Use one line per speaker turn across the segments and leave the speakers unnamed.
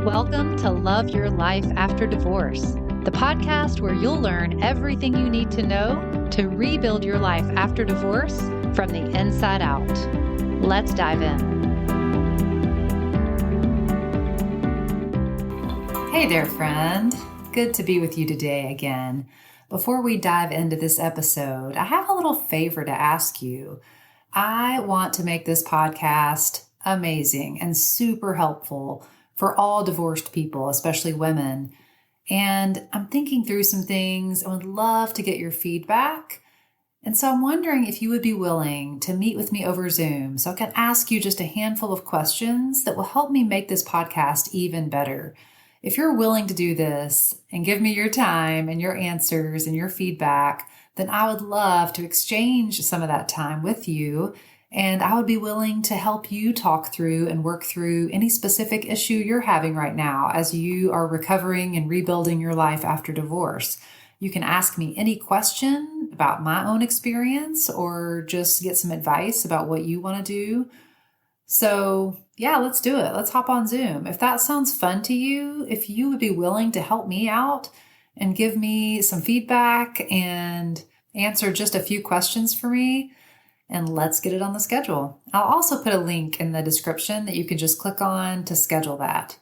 Welcome to Love Your Life After Divorce, the podcast where you'll learn everything you need to know to rebuild your life after divorce from the inside out. Let's dive in. Hey there, friend. Good to be with you today again. Before we dive into this episode, I have a little favor to ask you. I want to make this podcast amazing and super helpful for all divorced people, especially women. And I'm thinking through some things. I would love to get your feedback. And so I'm wondering if you would be willing to meet with me over Zoom so I can ask you just a handful of questions that will help me make this podcast even better. If you're willing to do this and give me your time and your answers and your feedback, then I would love to exchange some of that time with you. And I would be willing to help you talk through and work through any specific issue you're having right now as you are recovering and rebuilding your life after divorce. You can ask me any question about my own experience or just get some advice about what you want to do. So yeah, let's do it. Let's hop on Zoom. If that sounds fun to you, if you would be willing to help me out and give me some feedback and answer just a few questions for me, and let's get it on the schedule. I'll also put a link in the description that you can just click on to schedule that.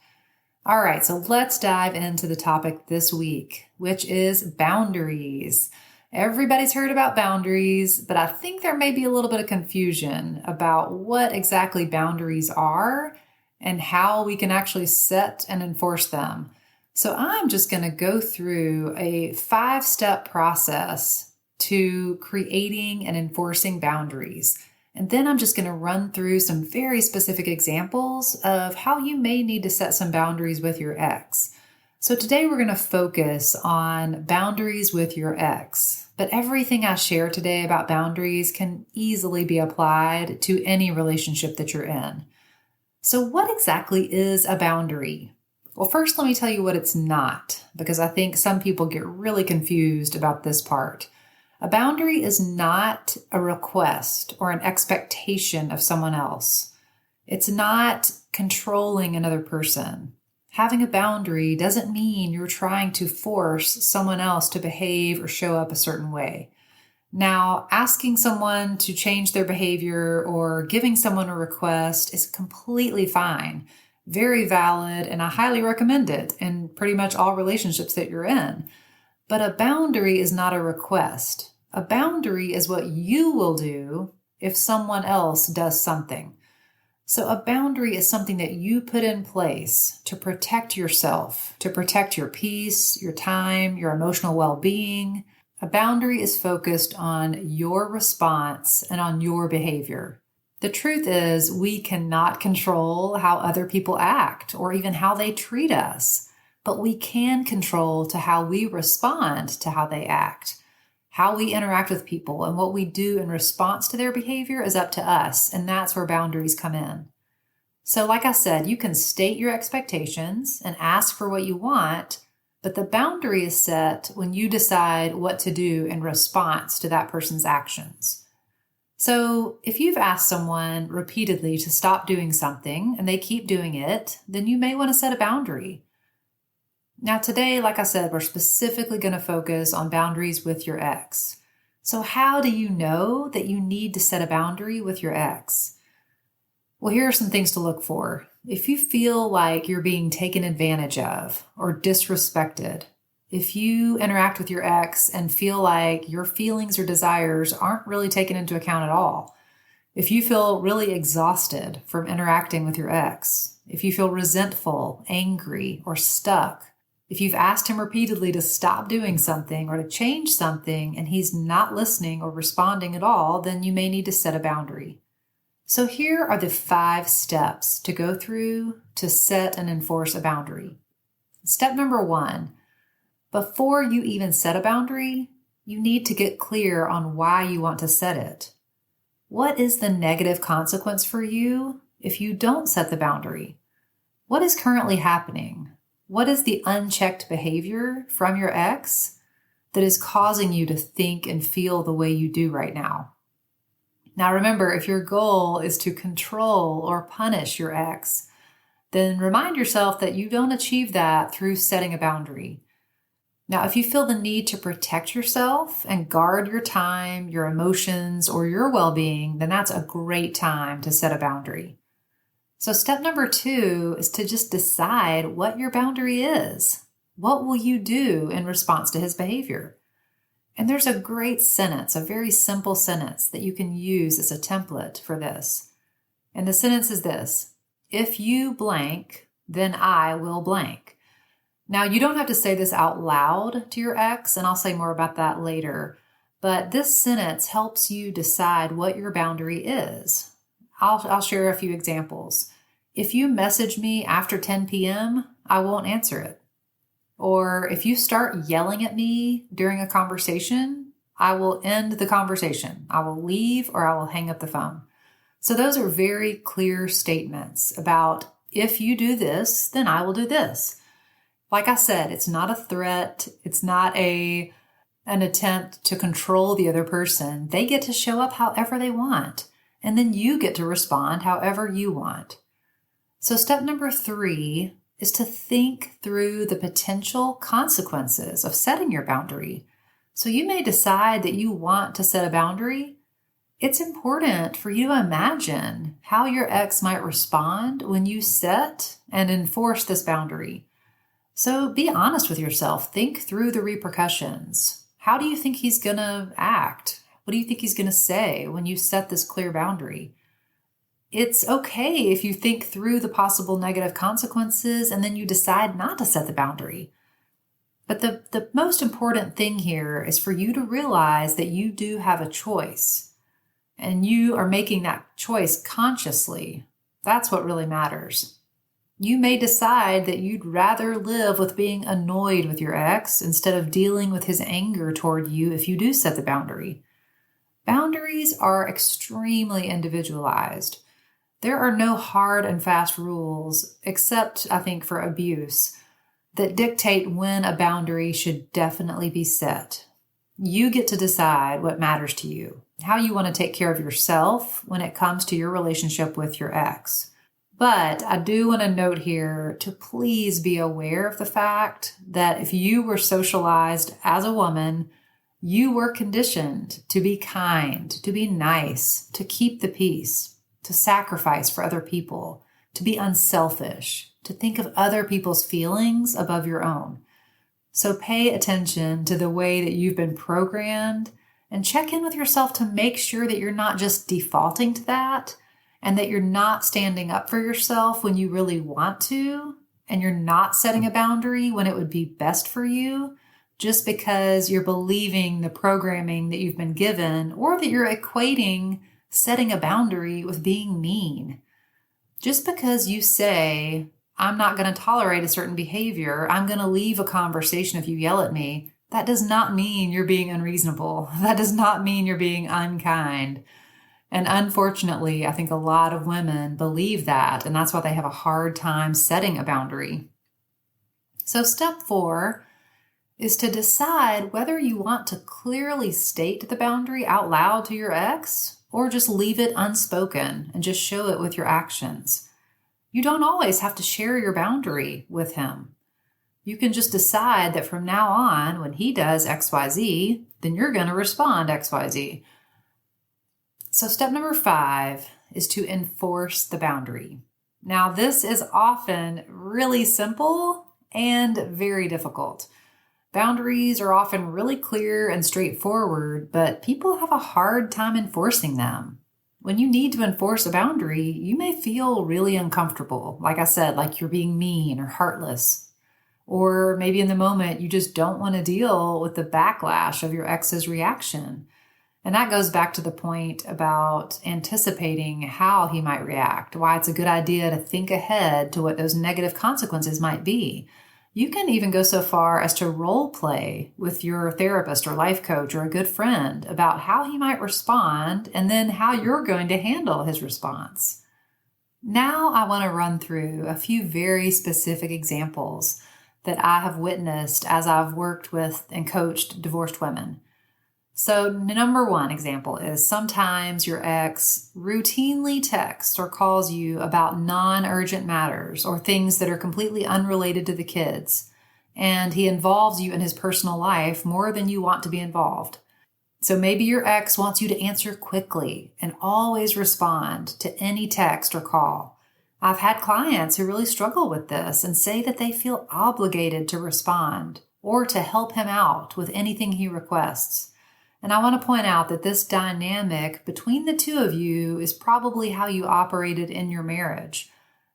All right, so let's dive into the topic this week, which is boundaries. Everybody's heard about boundaries, but I think there may be a little bit of confusion about what exactly boundaries are and how we can actually set and enforce them. So I'm just going to go through a 5-step process to creating and enforcing boundaries. And then I'm just going to run through some very specific examples of how you may need to set some boundaries with your ex. So today we're going to focus on boundaries with your ex, but everything I share today about boundaries can easily be applied to any relationship that you're in. So what exactly is a boundary? Well, first let me tell you what it's not, because I think some people get really confused about this part. A boundary is not a request or an expectation of someone else. It's not controlling another person. Having a boundary doesn't mean you're trying to force someone else to behave or show up a certain way. Now, asking someone to change their behavior or giving someone a request is completely fine, very valid, and I highly recommend it in pretty much all relationships that you're in. But a boundary is not a request. A boundary is what you will do if someone else does something. So a boundary is something that you put in place to protect yourself, to protect your peace, your time, your emotional well-being. A boundary is focused on your response and on your behavior. The truth is, we cannot control how other people act or even how they treat us. But we can control to how we respond to how they act. How we interact with people and what we do in response to their behavior is up to us, and that's where boundaries come in. So like I said, you can state your expectations and ask for what you want, but the boundary is set when you decide what to do in response to that person's actions. So if you've asked someone repeatedly to stop doing something and they keep doing it, then you may want to set a boundary. Now today, like I said, we're specifically going to focus on boundaries with your ex. So how do you know that you need to set a boundary with your ex? Well, here are some things to look for. If you feel like you're being taken advantage of or disrespected, if you interact with your ex and feel like your feelings or desires aren't really taken into account at all, if you feel really exhausted from interacting with your ex, if you feel resentful, angry, or stuck, if you've asked him repeatedly to stop doing something or to change something and he's not listening or responding at all, then you may need to set a boundary. So here are the 5 steps to go through to set and enforce a boundary. Step number 1, before you even set a boundary, you need to get clear on why you want to set it. What is the negative consequence for you if you don't set the boundary? What is currently happening? What is the unchecked behavior from your ex that is causing you to think and feel the way you do right now? Now remember, if your goal is to control or punish your ex, then remind yourself that you don't achieve that through setting a boundary. Now, if you feel the need to protect yourself and guard your time, your emotions, or your well-being, then that's a great time to set a boundary. So step number 2 is to just decide what your boundary is. What will you do in response to his behavior? And there's a great sentence, a very simple sentence that you can use as a template for this. And the sentence is this: if you blank, then I will blank. Now, you don't have to say this out loud to your ex, and I'll say more about that later, but this sentence helps you decide what your boundary is. I'll share a few examples. If you message me after 10 p.m., I won't answer it. Or if you start yelling at me during a conversation, I will end the conversation. I will leave or I will hang up the phone. So those are very clear statements about if you do this, then I will do this. Like I said, it's not a threat. It's not an attempt to control the other person. They get to show up however they want. And then you get to respond however you want. So step number 3 is to think through the potential consequences of setting your boundary. So you may decide that you want to set a boundary. It's important for you to imagine how your ex might respond when you set and enforce this boundary. So be honest with yourself. Think through the repercussions. How do you think he's going to act? What do you think he's going to say when you set this clear boundary? It's okay if you think through the possible negative consequences and then you decide not to set the boundary. But the most important thing here is for you to realize that you do have a choice and you are making that choice consciously. That's what really matters. You may decide that you'd rather live with being annoyed with your ex instead of dealing with his anger toward you if you do set the boundary. Boundaries are extremely individualized. There are no hard and fast rules, except, I think, for abuse, that dictate when a boundary should definitely be set. You get to decide what matters to you, how you want to take care of yourself when it comes to your relationship with your ex. But I do want to note here to please be aware of the fact that if you were socialized as a woman, you were conditioned to be kind, to be nice, to keep the peace, to sacrifice for other people, to be unselfish, to think of other people's feelings above your own. So pay attention to the way that you've been programmed and check in with yourself to make sure that you're not just defaulting to that and that you're not standing up for yourself when you really want to, and you're not setting a boundary when it would be best for you just because you're believing the programming that you've been given, or that you're equating setting a boundary with being mean. Just because you say, I'm not going to tolerate a certain behavior, I'm going to leave a conversation if you yell at me, that does not mean you're being unreasonable. That does not mean you're being unkind. And unfortunately, I think a lot of women believe that, and that's why they have a hard time setting a boundary. So step 4 is to decide whether you want to clearly state the boundary out loud to your ex or just leave it unspoken and just show it with your actions. You don't always have to share your boundary with him. You can just decide that from now on, when he does XYZ, then you're going to respond XYZ. So step number 5 is to enforce the boundary. Now, this is often really simple and very difficult. Boundaries are often really clear and straightforward, but people have a hard time enforcing them. When you need to enforce a boundary, you may feel really uncomfortable. Like I said, like you're being mean or heartless. Or maybe in the moment, you just don't want to deal with the backlash of your ex's reaction. And that goes back to the point about anticipating how he might react, why it's a good idea to think ahead to what those negative consequences might be. You can even go so far as to role play with your therapist or life coach or a good friend about how he might respond and then how you're going to handle his response. Now I want to run through a few very specific examples that I have witnessed as I've worked with and coached divorced women. So, number one example is sometimes your ex routinely texts or calls you about non-urgent matters or things that are completely unrelated to the kids, and he involves you in his personal life more than you want to be involved. So maybe your ex wants you to answer quickly and always respond to any text or call. I've had clients who really struggle with this and say that they feel obligated to respond or to help him out with anything he requests. And I want to point out that this dynamic between the two of you is probably how you operated in your marriage.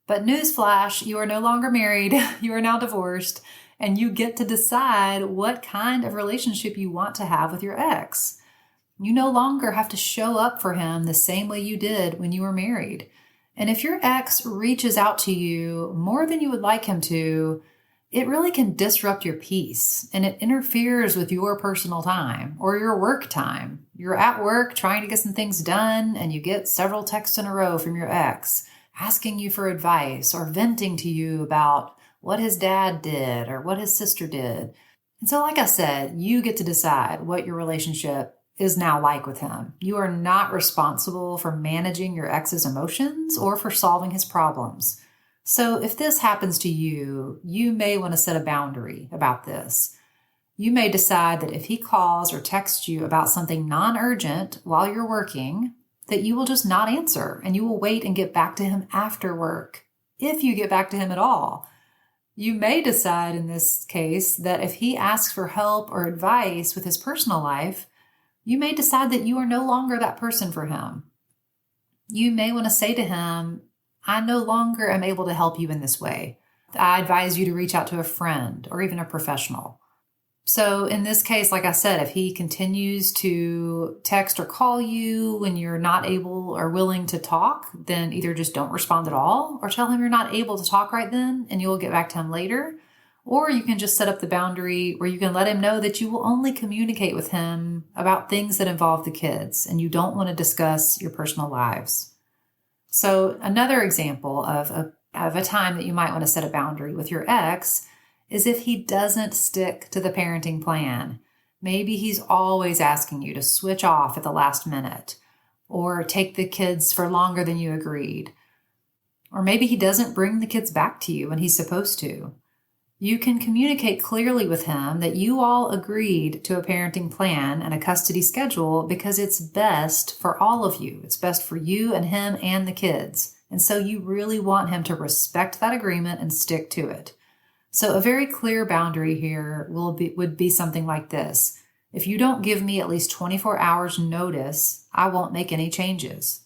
But newsflash, you are no longer married, you are now divorced, and you get to decide what kind of relationship you want to have with your ex. You no longer have to show up for him the same way you did when you were married. And if your ex reaches out to you more than you would like him to, it really can disrupt your peace, and it interferes with your personal time or your work time. You're at work trying to get some things done, and you get several texts in a row from your ex asking you for advice or venting to you about what his dad did or what his sister did. And so, like I said, you get to decide what your relationship is now like with him. You are not responsible for managing your ex's emotions or for solving his problems. So if this happens to you, you may want to set a boundary about this. You may decide that if he calls or texts you about something non-urgent while you're working, that you will just not answer and you will wait and get back to him after work, if you get back to him at all. You may decide in this case that if he asks for help or advice with his personal life, you may decide that you are no longer that person for him. You may want to say to him, I no longer am able to help you in this way. I advise you to reach out to a friend or even a professional. So in this case, like I said, if he continues to text or call you when you're not able or willing to talk, then either just don't respond at all or tell him you're not able to talk right then and you'll get back to him later. Or you can just set up the boundary where you can let him know that you will only communicate with him about things that involve the kids and you don't want to discuss your personal lives. So another example of a time that you might want to set a boundary with your ex is if he doesn't stick to the parenting plan. Maybe he's always asking you to switch off at the last minute or take the kids for longer than you agreed. Or maybe he doesn't bring the kids back to you when he's supposed to. You can communicate clearly with him that you all agreed to a parenting plan and a custody schedule because it's best for all of you. It's best for you and him and the kids. And so you really want him to respect that agreement and stick to it. So a very clear boundary here would be something like this. If you don't give me at least 24 hours notice, I won't make any changes.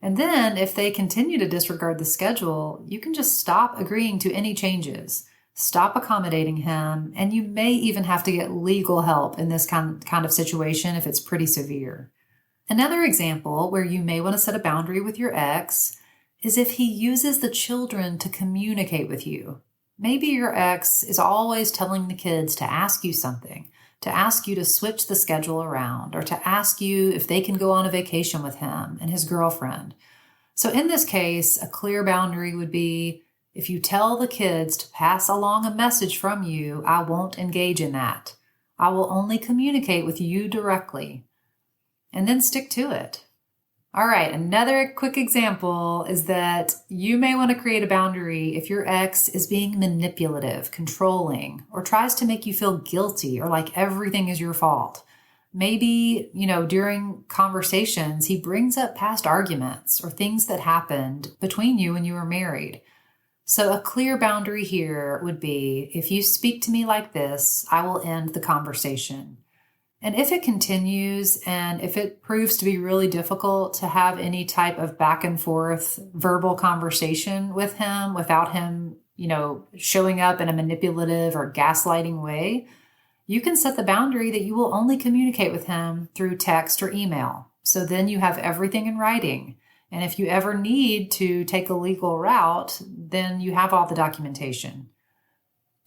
And then if they continue to disregard the schedule, you can just stop agreeing to any changes. Stop accommodating him, and you may even have to get legal help in this kind of situation if it's pretty severe. Another example where you may want to set a boundary with your ex is if he uses the children to communicate with you. Maybe your ex is always telling the kids to ask you something, to ask you to switch the schedule around, or to ask you if they can go on a vacation with him and his girlfriend. So in this case, a clear boundary would be, if you tell the kids to pass along a message from you, I won't engage in that. I will only communicate with you directly. And then stick to it. All right, another quick example is that you may want to create a boundary if your ex is being manipulative, controlling, or tries to make you feel guilty or like everything is your fault. Maybe, during conversations, he brings up past arguments or things that happened between you when you were married. So a clear boundary here would be, if you speak to me like this, I will end the conversation. And if it continues and if it proves to be really difficult to have any type of back and forth verbal conversation with him without him, showing up in a manipulative or gaslighting way, you can set the boundary that you will only communicate with him through text or email. So then you have everything in writing. And if you ever need to take a legal route, then you have all the documentation.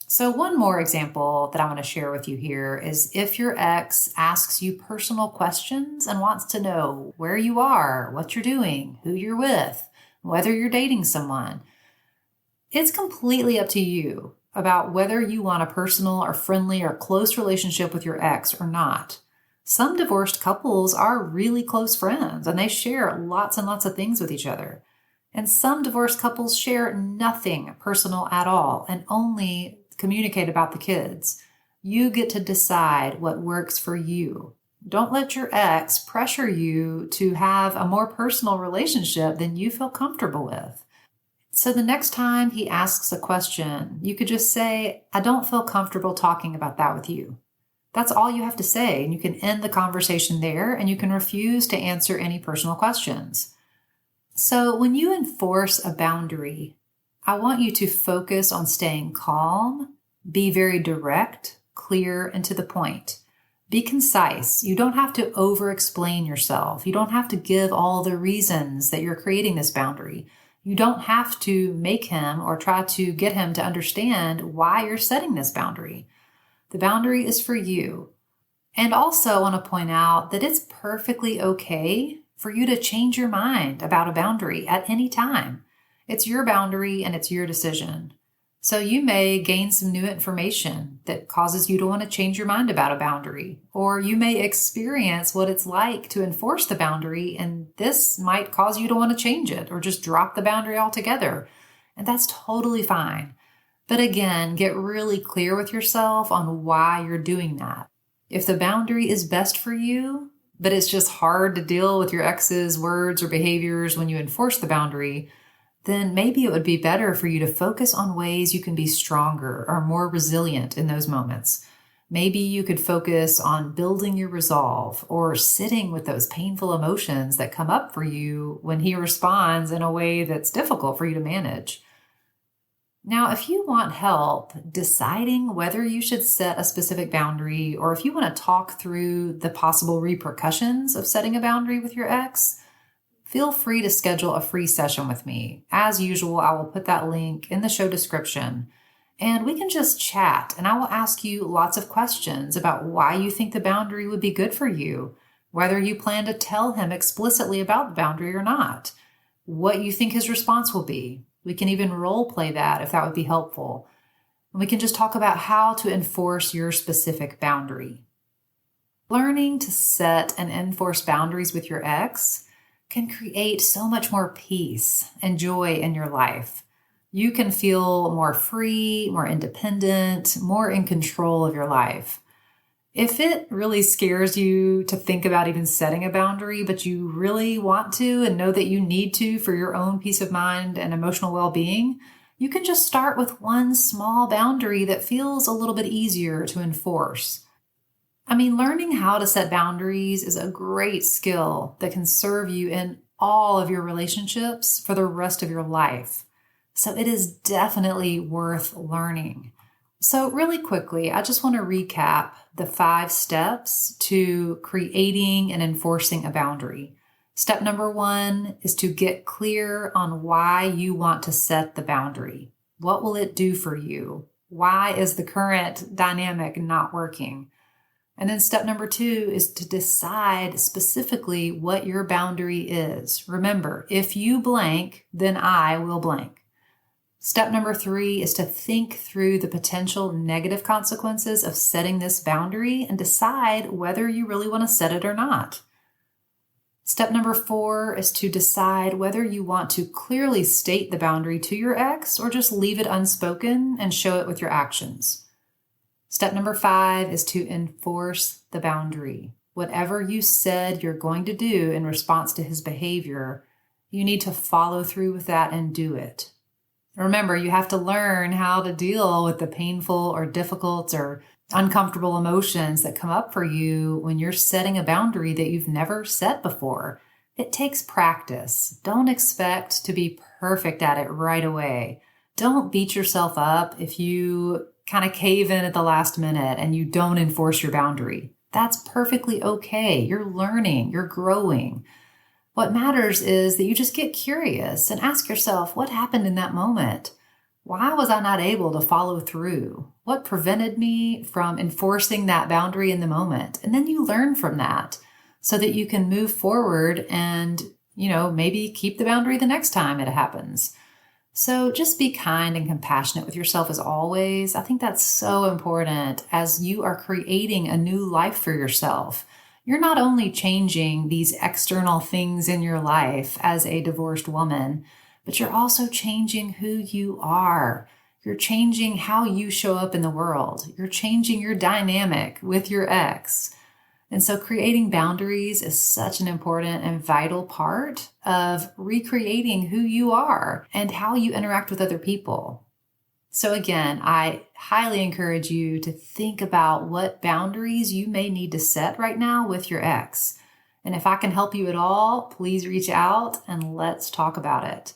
So one more example that I want to share with you here is if your ex asks you personal questions and wants to know where you are, what you're doing, who you're with, whether you're dating someone, it's completely up to you about whether you want a personal or friendly or close relationship with your ex or not. Some divorced couples are really close friends and they share lots and lots of things with each other. And some divorced couples share nothing personal at all and only communicate about the kids. You get to decide what works for you. Don't let your ex pressure you to have a more personal relationship than you feel comfortable with. So the next time he asks a question, you could just say, I don't feel comfortable talking about that with you. That's all you have to say, and you can end the conversation there, and you can refuse to answer any personal questions. So when you enforce a boundary, I want you to focus on staying calm, be very direct, clear, and to the point. Be concise. You don't have to over-explain yourself. You don't have to give all the reasons that you're creating this boundary. You don't have to make him or try to get him to understand why you're setting this boundary. The boundary is for you. And also I want to point out that it's perfectly okay for you to change your mind about a boundary at any time. It's your boundary and it's your decision. So you may gain some new information that causes you to want to change your mind about a boundary, or you may experience what it's like to enforce the boundary, and this might cause you to want to change it or just drop the boundary altogether. And that's totally fine. But again, get really clear with yourself on why you're doing that. If the boundary is best for you, but it's just hard to deal with your ex's words or behaviors when you enforce the boundary, then maybe it would be better for you to focus on ways you can be stronger or more resilient in those moments. Maybe you could focus on building your resolve or sitting with those painful emotions that come up for you when he responds in a way that's difficult for you to manage. Now, if you want help deciding whether you should set a specific boundary, or if you want to talk through the possible repercussions of setting a boundary with your ex, feel free to schedule a free session with me. As usual, I will put that link in the show description, and we can just chat, and I will ask you lots of questions about why you think the boundary would be good for you, whether you plan to tell him explicitly about the boundary or not, what you think his response will be. We can even role play that if that would be helpful. And we can just talk about how to enforce your specific boundary. Learning to set and enforce boundaries with your ex can create so much more peace and joy in your life. You can feel more free, more independent, more in control of your life. If it really scares you to think about even setting a boundary, but you really want to and know that you need to for your own peace of mind and emotional well-being, you can just start with one small boundary that feels a little bit easier to enforce. Learning how to set boundaries is a great skill that can serve you in all of your relationships for the rest of your life. So it is definitely worth learning. So really quickly, I just want to recap the 5 steps to creating and enforcing a boundary. Step number 1 is to get clear on why you want to set the boundary. What will it do for you? Why is the current dynamic not working? And then step number 2 is to decide specifically what your boundary is. Remember, if you blank, then I will blank. Step number 3 is to think through the potential negative consequences of setting this boundary and decide whether you really want to set it or not. Step number 4 is to decide whether you want to clearly state the boundary to your ex or just leave it unspoken and show it with your actions. Step number 5 is to enforce the boundary. Whatever you said you're going to do in response to his behavior, you need to follow through with that and do it. Remember, you have to learn how to deal with the painful or difficult or uncomfortable emotions that come up for you when you're setting a boundary that you've never set before. It takes practice. Don't expect to be perfect at it right away. Don't beat yourself up if you kind of cave in at the last minute and you don't enforce your boundary. That's perfectly okay. You're learning, you're growing. What matters is that you just get curious and ask yourself, what happened in that moment? Why was I not able to follow through? What prevented me from enforcing that boundary in the moment? And then you learn from that so that you can move forward and, maybe keep the boundary the next time it happens. So just be kind and compassionate with yourself as always. I think that's so important as you are creating a new life for yourself. you're not only changing these external things in your life as a divorced woman, but you're also changing who you are. You're changing how you show up in the world. You're changing your dynamic with your ex. And so creating boundaries is such an important and vital part of recreating who you are and how you interact with other people. So again, I highly encourage you to think about what boundaries you may need to set right now with your ex. And if I can help you at all, please reach out and let's talk about it.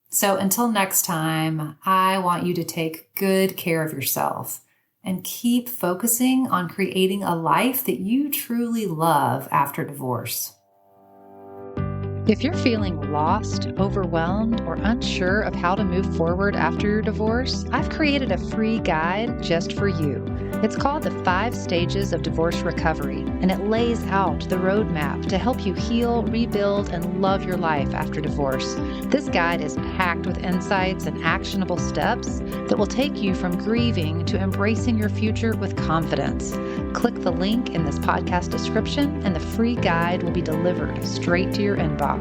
So until next time, I want you to take good care of yourself and keep focusing on creating a life that you truly love after divorce.
If you're feeling lost, overwhelmed, or unsure of how to move forward after your divorce, I've created a free guide just for you. It's called the 5 Stages of Divorce Recovery, and it lays out the roadmap to help you heal, rebuild, and love your life after divorce. This guide is packed with insights and actionable steps that will take you from grieving to embracing your future with confidence. Click the link in this podcast description, and the free guide will be delivered straight to your inbox.